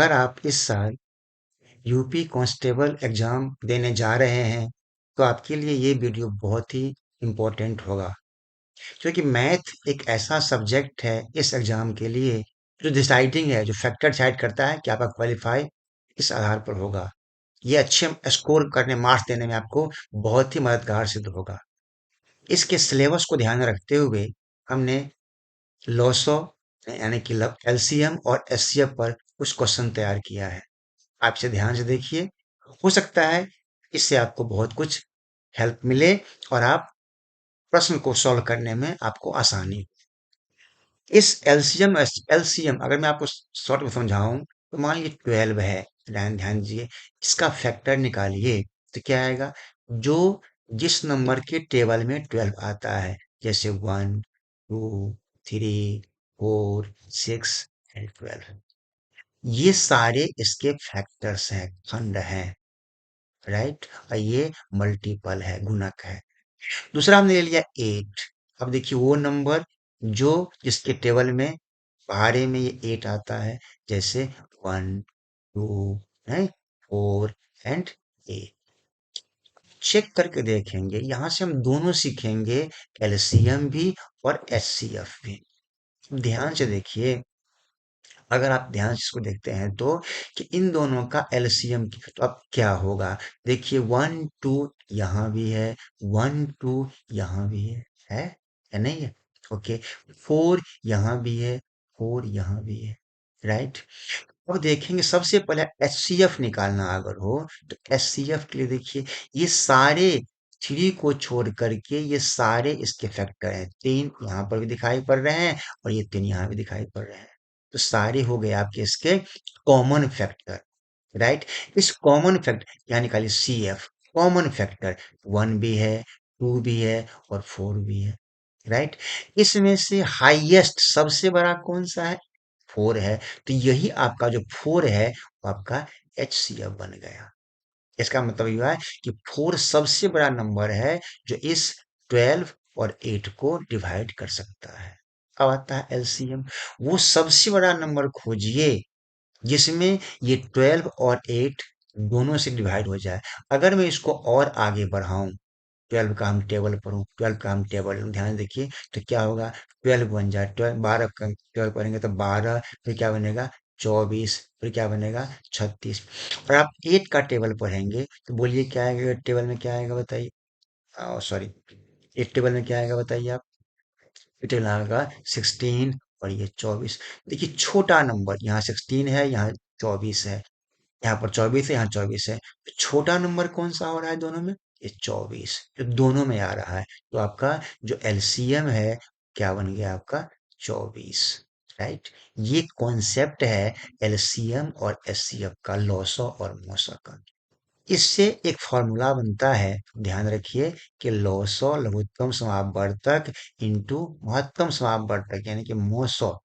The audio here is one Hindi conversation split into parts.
अगर आप इस साल यूपी कांस्टेबल एग्जाम देने जा रहे हैं तो आपके लिए ये वीडियो बहुत ही इम्पोर्टेंट होगा क्योंकि मैथ एक ऐसा सब्जेक्ट है इस एग्जाम के लिए जो डिसाइडिंग है, जो फैक्टर डिसाइड करता है कि आपका क्वालिफाई इस आधार पर होगा। ये अच्छे स्कोर करने, मार्क्स देने में आपको बहुत ही मददगार सिद्ध होगा। इसके सिलेबस को ध्यान में रखते हुए हमने लॉसो यानी कि एलसीएम और एचसीएफ पर कुछ क्वेश्चन तैयार किया है। आप इसे ध्यान से देखिए। हो सकता है इससे आपको बहुत कुछ हेल्प मिले और आप प्रश्न को सॉल्व करने में आपको आसानी हो। इस एलसीएम एलसीएम अगर मैं आपको शॉर्ट में समझाऊं तो मान लीजिए 12 है। ध्यान ध्यान दीजिए, इसका फैक्टर निकालिए तो क्या आएगा? जो जिस नंबर के टेबल में 12 आता है, जैसे 1, 2, 3, 4, 6 एंड 12, ये सारे इसके फैक्टर्स हैं, खंड हैं, राइट। और ये मल्टीपल है, गुणक है। दूसरा हमने ले लिया 8। अब देखिए वो नंबर जो जिसके टेबल में बाहरे में ये 8 आता है, जैसे 1, 2 है, 4 एंड 8। चेक करके देखेंगे, यहां से हम दोनों सीखेंगे, एलसीएम भी और एचसीएफ भी। ध्यान से देखिए, अगर आप ध्यान से इसको देखते हैं तो कि इन दोनों का एलसीएम तो अब क्या होगा? देखिए 1, 2 यहाँ भी है, 1, 2 यहाँ भी है या नहीं है? ओके, 4 यहाँ भी है, 4 यहाँ भी है, राइट। अब देखेंगे, सबसे पहले एचसीएफ निकालना अगर हो तो एचसीएफ के लिए देखिए, ये सारे 3 को छोड़ करके ये सारे इसके फैक्टर हैं। 3 यहाँ पर भी दिखाई पड़ रहे हैं और ये 3 यहाँ भी दिखाई पड़ रहे हैं। तो सारे हो गए आपके इसके कॉमन फैक्टर, राइट। इस कॉमन फैक्टर यहाँ निकालिए सीएफ, कॉमन फैक्टर 1 भी है, 2 भी है और 4 भी है, राइट। इसमें से हाईएस्ट सबसे बड़ा कौन सा है? 4 है। तो यही आपका जो 4 है वो आपका एचसीएफ बन गया। इसका मतलब ये हुआ है कि 4 सबसे बड़ा नंबर है जो इस 12 और 8 को डिवाइड कर सकता है। अब आता है एलसीएम। वो सबसे बड़ा नंबर खोजिए जिसमें ये 12 और 8 दोनों से डिवाइड हो जाए। अगर मैं इसको और आगे बढ़ाऊं, 12 का हम टेबल पढ़ूं, 12 का हम टेबल, ध्यान देखिए तो क्या होगा? 12 बन जाए, 12, 12 का 12 पढ़ेंगे तो 12, फिर क्या बनेगा? 24, फिर क्या बनेगा? 36। और आप 8 का टेबल पढ़ेंगे तो बोलिए क्या आएगा टेबल में? क्या आएगा बताइए? सॉरी, 8 टेबल में क्या आएगा बताइए आप? रिटेल आएगा 16 और ये 24। देखिए छोटा नंबर, यहाँ 16 है, यहाँ 24 है, यहाँ पर 24 है, यहाँ 24 है। तो छोटा नंबर कौन सा हो रहा है दोनों में? ये 24 जो दोनों में आ रहा है। तो आपका जो एलसीएम है क्या बन गया? आपका 24, राइट। ये कॉन्सेप्ट है एलसीएम और एचसीएफ का, लॉसो और मोसो का। इससे एक फॉर्मूला बनता है, ध्यान रखिए, कि लॉसो लघुत्तम समापवर्तक इंटू महत्तम समापवर्तक यानी कि मोसो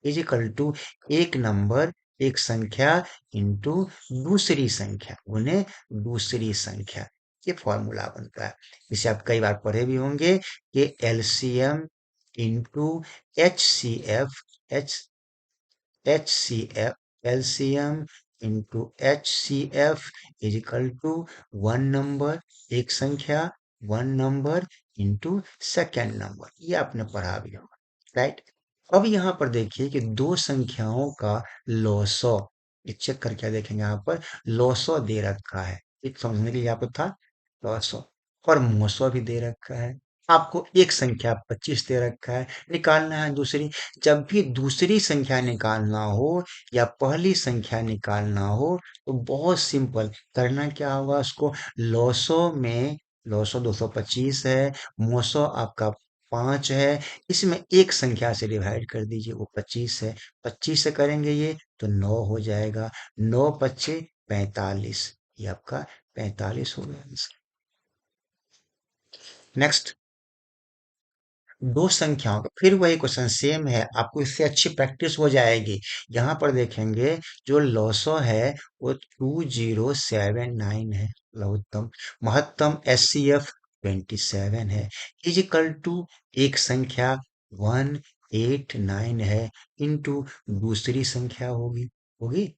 इज इक्वल टू एक नंबर, एक संख्या इंटू दूसरी संख्या गुने दूसरी संख्या। ये फॉर्मूला बनता है। इसे आप कई बार पढ़े भी होंगे कि LCM into H C F, H H C F, LCM into H C F is equal to one number, एक संख्या, one number into second number. ये आपने पढ़ा भी होगा, राइट। अब यहाँ पर देखिए कि दो संख्याओं का लॉसो, ये चेक करके देखेंगे, यहाँ पर लॉसो दे रखा है, एक समझने के लिए यहाँ पर था लॉसो, और मोसो भी दे रखा है। आपको एक संख्या 25 दे रखा है, निकालना है दूसरी। जब भी दूसरी संख्या निकालना हो या पहली संख्या निकालना हो तो बहुत सिंपल करना क्या होगा? उसको लॉसो में, लॉसो 225 है, मोसो आपका 5 है, इसमें एक संख्या से डिवाइड कर दीजिए, वो 25 है। 25 से करेंगे ये तो 9 हो जाएगा, 9 पच्चे 45, ये आपका 45 हो गया आंसर। नेक्स्ट, दो संख्याओं का फिर वही क्वेश्चन सेम है, आपको इससे अच्छी प्रैक्टिस हो जाएगी। यहाँ पर देखेंगे जो लॉसो है वो 2079 है, लघुत्तम। महत्तम एचसीएफ 27 है, इज इक्वल टू एक संख्या 189 है इंटू दूसरी संख्या होगी होगी।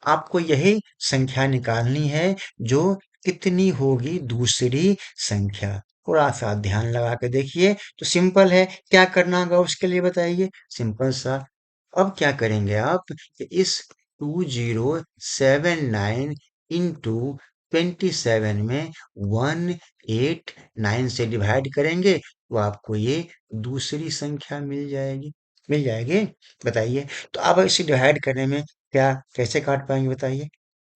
आपको यही संख्या निकालनी है जो कितनी होगी दूसरी संख्या। थोड़ा सा ध्यान लगा के देखिए तो सिंपल है। क्या करना होगा उसके लिए बताइए। सिंपल सा। अब क्या करेंगे आप कि इस 2079 इंटू 27 में 189 से डिवाइड करेंगे तो आपको ये दूसरी संख्या मिल जाएगी। मिल जाएगी। बताइए। तो अब इसे डिवाइड करने में क्या कैसे काट पाएंगे बताइए।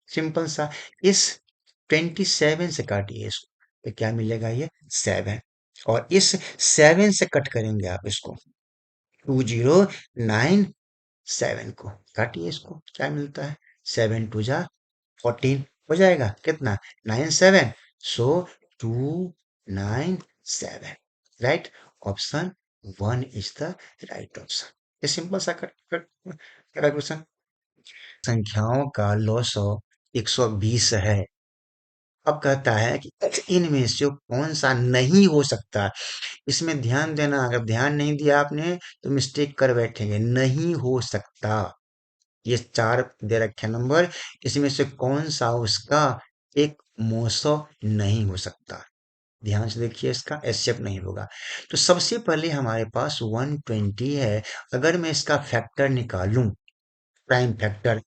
सिंपल सा। इस 27 से काटिए इसको तो क्या मिलेगा ये 7। और इस 7 से कट करेंगे आप इसको 2097 को काटिए इसको क्या मिलता है 7 2 जा 14 हो जाएगा कितना 97। सो 297 right. Option 1 is the right option. ये सिंपल सा कट कट क्वेश्चन। संख्याओं का लॉसो 120 है। अब कहता है कि इनमें से कौन सा नहीं हो सकता। इसमें ध्यान देना। अगर ध्यान नहीं दिया आपने तो मिस्टेक कर बैठेंगे। नहीं हो सकता। ये चार दे रखे नंबर। इसमें से कौन सा उसका एक मौसो नहीं हो सकता। ध्यान से देखिए इसका एस्केप नहीं होगा। तो सबसे पहले हमारे पास 120 है। अगर मैं इसका फैक्टर निकालूं प्राइम फैक्टर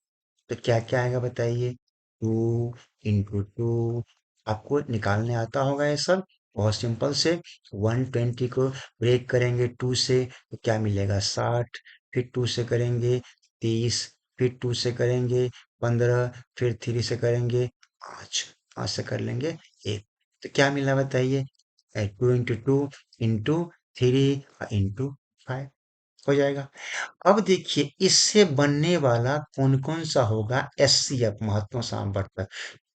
तो क्या क्या आएगा बताइए। 2 इंटू 2 आपको निकालने आता होगा ये सब। बहुत सिंपल से 120 को ब्रेक करेंगे 2 से तो क्या मिलेगा 60। फिर 2 से करेंगे 30। फिर 2 से करेंगे 15। फिर 3 से करेंगे 5। 5 से कर लेंगे 1। तो क्या मिला बताइए 2 इंटू 2 इंटू 3 इंटू 5 हो जाएगा। अब देखिए इससे बनने वाला कौन कौन सा होगा एचसीएफ महत्तम सामर्थ्य।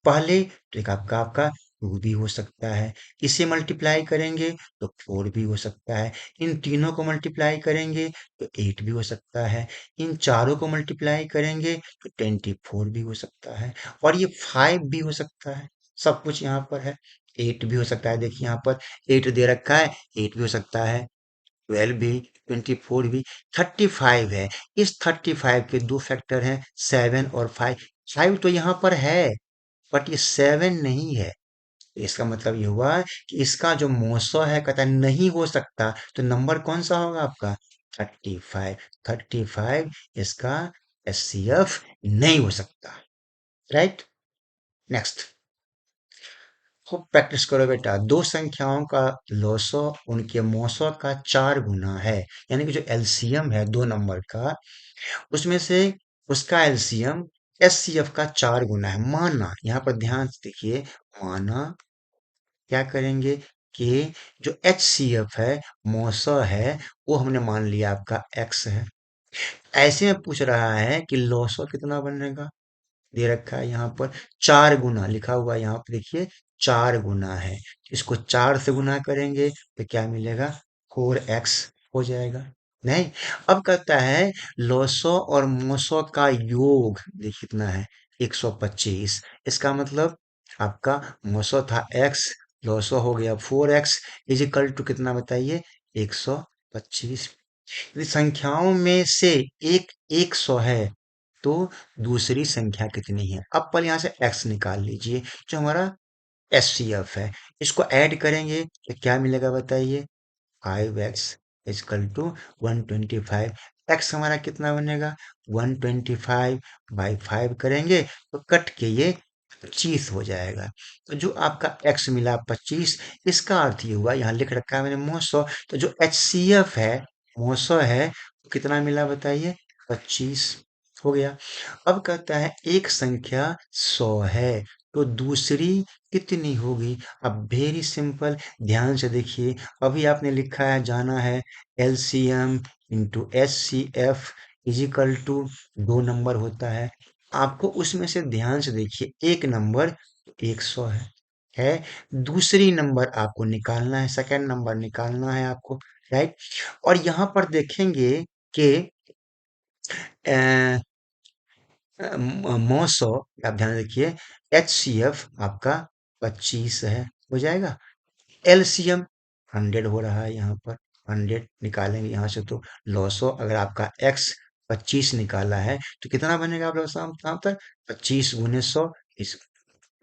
पहले तो एक आपका 2 भी हो सकता है। इसे मल्टीप्लाई करेंगे तो 4 भी हो सकता है। इन तीनों को मल्टीप्लाई करेंगे तो 8 भी हो सकता है। इन चारों को मल्टीप्लाई करेंगे तो 24 भी हो सकता है। और ये 5 भी हो सकता है। सब कुछ यहाँ पर है। 8 भी हो सकता है। देखिए यहाँ पर 8 दे रखा है। 8 भी हो सकता है। 12 भी 24 भी 35 है। इस 35 के दो फैक्टर हैं 7 और 5। 5 तो यहाँ पर है बट ये 7 नहीं है। इसका मतलब ये हुआ कि इसका जो मौसा है कहता है नहीं हो सकता। तो नंबर कौन सा होगा आपका 35। 35 इसका एचसीएफ नहीं हो सकता। राइट। नेक्स्ट। खूब प्रैक्टिस करो बेटा। दो संख्याओं का लॉसो उनके मौसों का 4 गुना है। यानी कि जो एलसीएम है दो नंबर का उसमें से उसका एलसीएम एचसीएफ का 4 गुना है। माना यहाँ पर ध्यान से देखिए। माना क्या करेंगे कि जो एचसीएफ है मौसा है वो हमने मान लिया आपका एक्स है। ऐसे में पूछ रहा है कि लॉसो कितना बनेगा। दे रखा है यहाँ पर 4 गुना लिखा हुआ है यहाँ पर देखिए 4 गुना है। इसको 4 से गुना करेंगे तो क्या मिलेगा 4x हो जाएगा। नहीं। अब कहता है लॉसो और मोसो का योग देखिए कितना है 125। इसका मतलब आपका मोसो था x लॉसो हो गया 4x इज इक्वल टू कितना बताइए 125। यदि संख्याओं में से एक 100 है तो दूसरी संख्या कितनी है। अब पहले यहाँ से x निकाल लीजिए जो हमारा एचसीएफ है। इसको ऐड करेंगे तो क्या मिलेगा बताइए 5x इजकल टू 125। x हमारा कितना बनेगा 125 बाई 5 करेंगे तो कट के ये 25 हो जाएगा। तो जो आपका x मिला 25 इसका अर्थ ये हुआ यहाँ लिख रखा है मैंने मोसो। तो जो एचसीएफ है मोसो है वो कितना मिला बताइए 25 हो गया। अब कहता है एक संख्या 100 है तो दूसरी कितनी होगी। अब वेरी सिंपल। ध्यान से देखिए अभी आपने लिखा है जाना है LCM into H C F is equal to 2 number होता है। आपको उसमें से ध्यान से देखिए एक नंबर 100 है। दूसरी नंबर आपको निकालना है सेकंड नंबर निकालना है आपको। राइट। और यहाँ पर देखेंगे कि मौसो आप ध्यान रखिए एच सी एफ आपका 25 है हो जाएगा। एलसीएम 100 हो रहा है यहाँ पर 100 निकालेंगे यहाँ से तो लॉसो अगर आपका एक्स 25 निकाला है तो कितना बनेगा आप लोग शाम तक? 25 गुने 100 इस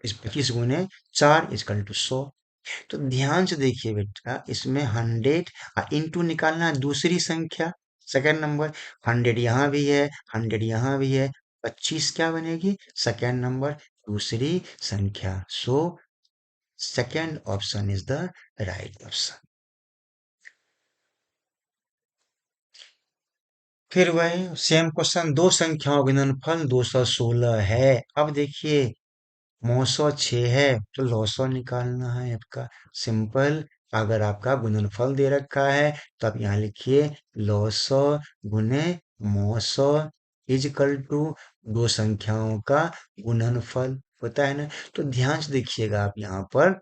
25 गुने 4 इजकल टू 100। तो ध्यान से देखिए बेटा, इसमें 100 इंटू निकालना है दूसरी संख्या, सेकंड नंबर। 100 यहाँ भी है, 100 यहाँ भी है, 25 क्या बनेगी? सेकंड नंबर, दूसरी संख्या। So second option is the right option. फिर वही सेम क्वेश्चन, दो संख्याओं का गुणनफल 216 है। अब देखिए 906 है तो लॉसो निकालना है आपका। सिंपल, अगर आपका गुणनफल दे रखा है तो आप यहाँ लिखिए लॉसो गुने 900 इजकल टू दो संख्याओं का गुणनफल होता है ना। तो ध्यान से देखिएगा, आप यहाँ पर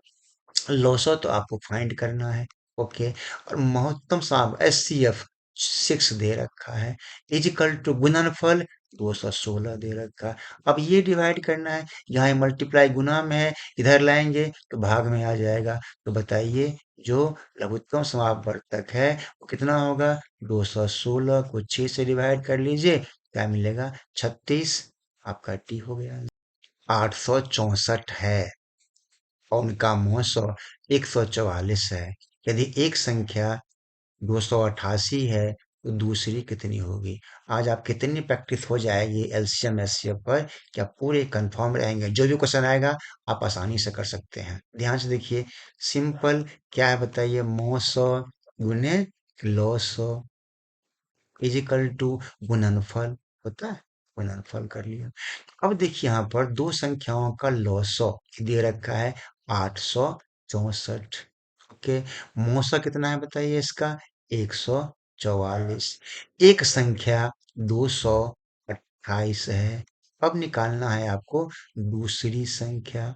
लॉसो तो आपको फाइंड करना है। ओके, और महत्तम साहब एचसीएफ 6 दे रखा है, इजिकल टू गुणनफल 216 दे रखा है। अब ये डिवाइड करना है, यहाँ मल्टीप्लाई गुना में है, इधर लाएंगे तो भाग में आ जाएगा। तो बताइए जो लघुत्तम समापवर्तक है वो कितना होगा? 216 को 6 से डिवाइड कर लीजिए, क्या मिलेगा? 36। आपका टी हो गया। 864 है और उनका महोत्सव 144 है। यदि एक संख्या 288 है तो दूसरी कितनी होगी? आज आप कितनी प्रैक्टिस हो जाएगी एलसीएम एचसीएफ पर कि आप पूरे कंफर्म रहेंगे, जो भी क्वेश्चन आएगा आप आसानी से कर सकते हैं। ध्यान से देखिए, सिंपल क्या है बताइए? 900 गुने लौ सौ इजिकल टू गुणनफल होता है, गुणनफल कर लिया। अब देखिए यहाँ पर दो संख्याओं का लॉसो दे रखा है 864। ओके, मौसा कितना है बताइए इसका? 144। एक संख्या 228 है। अब निकालना है आपको दूसरी संख्या।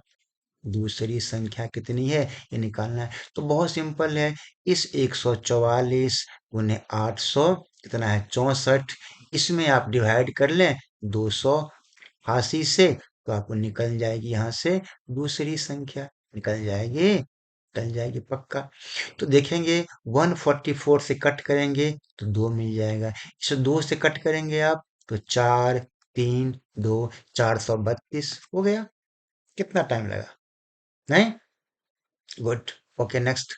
दूसरी संख्या कितनी है ये निकालना है। तो बहुत सिंपल है, इस 144 गुने 800 कितना है? 64। इसमें आप डिवाइड कर लें 288 से, तो आपको निकल जाएगी यहाँ से दूसरी संख्या। निकल जाएगी, निकल जाएगी पक्का। तो देखेंगे 144 से कट करेंगे तो 2 मिल जाएगा। इसे 2 से कट करेंगे आप तो 4, 3, 2, 432 हो गया। कितना टाइम लगा? नहीं? गुड। Okay, next.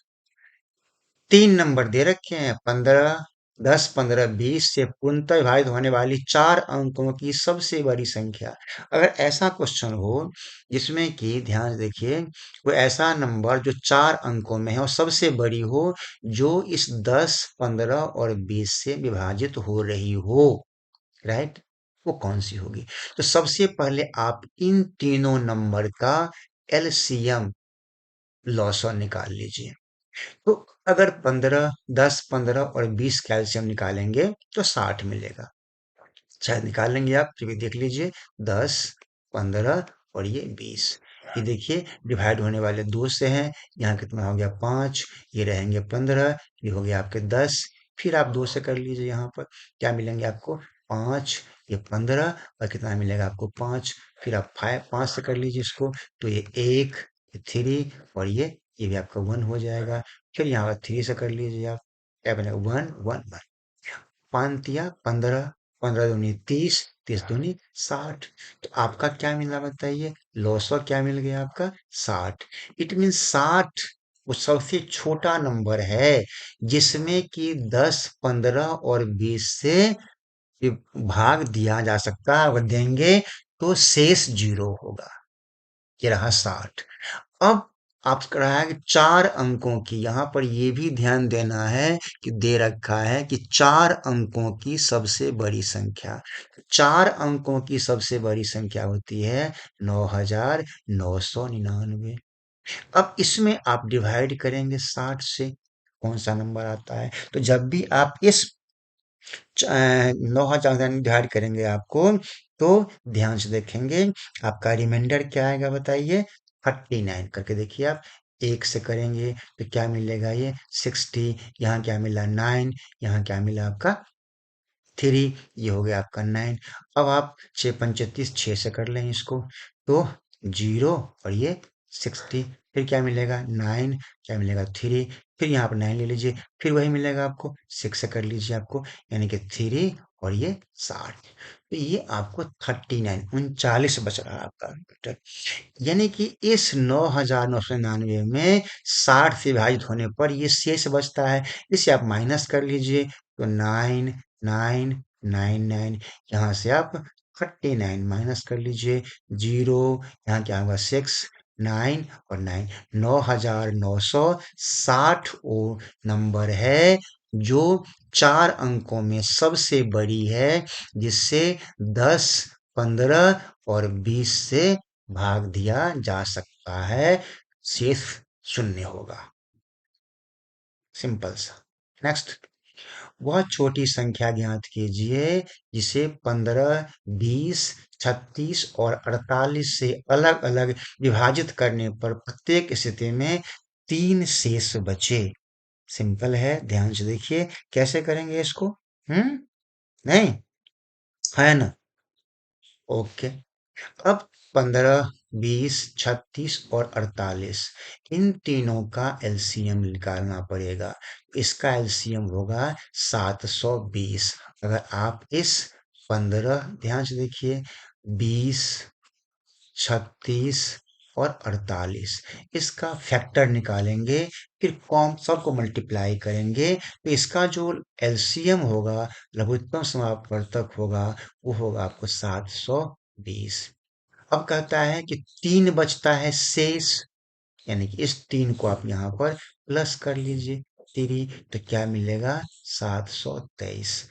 3 नंबर दे रखे हैं, 15, 10, 15, 20 से पूर्णतः विभाजित होने वाली 4 अंकों की सबसे बड़ी संख्या। अगर ऐसा क्वेश्चन हो जिसमें कि ध्यान से देखिए, वो ऐसा नंबर जो 4 अंकों में है और सबसे बड़ी हो, जो इस 10, 15 और 20 से विभाजित हो रही हो, राइट, वो कौन सी होगी? तो सबसे पहले आप इन तीनों नंबर का एलसीएम लॉसर निकाल लीजिए। तो अगर 15, 10, 15 और 20 कैल्शियम निकालेंगे तो 60 मिलेगा। शायद निकाल लेंगे आप, फिर भी देख लीजिए। 10, 15 और ये 20, ये देखिए डिवाइड होने वाले 2 से हैं। यहाँ कितना हो गया? 5। ये रहेंगे 15, ये हो गया आपके 10। फिर आप 2 से कर लीजिए, यहाँ पर क्या मिलेंगे आपको? 5, ये 15 और कितना मिलेगा आपको? 5। फिर आप 5 से कर लीजिए इसको, तो ये 1, ये 3 और ये भी आपका 1 हो जाएगा। फिर यहाँ पर 3 से कर लीजिए आप, क्या बनेगा? 1, 1, 1। 5 तिया 15, 15 दूनी 30, 30 दूनी 60। तो आपका क्या मिला बताइए? लॉसवा क्या मिल गया आपका? 60। इट मीन 60 वो सबसे छोटा नंबर है जिसमें कि 10, 15 और 20 से भाग दिया जा सकता है। अगर देंगे तो शेष 0 होगा। ये रहा 60। अब आपका रहा है कि 4 अंकों की, यहाँ पर ये भी ध्यान देना है कि दे रखा है कि 4 अंकों की सबसे बड़ी संख्या। 4 अंकों की सबसे बड़ी संख्या होती है 9999। अब इसमें आप डिवाइड करेंगे 60 से, कौन सा नंबर आता है? तो जब भी आप इस 9,000 डिवाइड करेंगे आपको, तो ध्यान से देखेंगे आपका रिमाइंडर क्या आएगा बताइए? 39 करके देखिए आप। 1 से करेंगे तो क्या मिलेगा? ये 60। यहाँ क्या मिला? 9। यहाँ क्या मिला आपका? 3। ये हो गया आपका 9। अब आप 6 पंचे 30, 6 से कर लें इसको, तो 0 और ये 60। फिर क्या मिलेगा? 9। क्या मिलेगा? 3। फिर यहाँ पर 9 ले लीजिए, फिर वही मिलेगा आपको। 6 से कर लीजिए आपको, यानी कि 3 और ये 60। तो ये आपको 39 39 बच रहा है आपका बेटा। यानी कि इस 9,999 में 60 से विभाजित होने पर ये शेष बचता है। इसे आप माइनस कर लीजिए, तो 9,999, यहाँ से आप 39 माइनस कर लीजिए, 0, यहाँ क्या होगा 6, 9 और 9, 9,960 वो नंबर है जो 4 अंकों में सबसे बड़ी है, जिससे 10, 15 और 20 से भाग दिया जा सकता है, शेष शून्य होगा। सिंपल सा। नेक्स्ट, वह छोटी संख्या ज्ञात कीजिए जिसे 15, 20, 36 और 48 से अलग अलग विभाजित करने पर प्रत्येक स्थिति में 3 शेष बचे। सिंपल है, ध्यान से देखिए कैसे करेंगे इसको। हम्म, नहीं है ना? ओके। अब 15, 20, 36 और 48, इन तीनों का एलसीएम निकालना पड़ेगा। इसका एलसीएम होगा 720। अगर आप इस 15, ध्यान से देखिए, 20, 36 और 48, इसका फैक्टर निकालेंगे, फिर कॉम सबको मल्टीप्लाई करेंगे, तो इसका जो एलसीएम होगा, लघुत्तम समापवर्तक होगा, वो होगा आपको 720। अब कहता है कि 3 बचता है शेष, यानी कि इस 3 को आप यहाँ पर प्लस कर लीजिए, 3, तो क्या मिलेगा 723।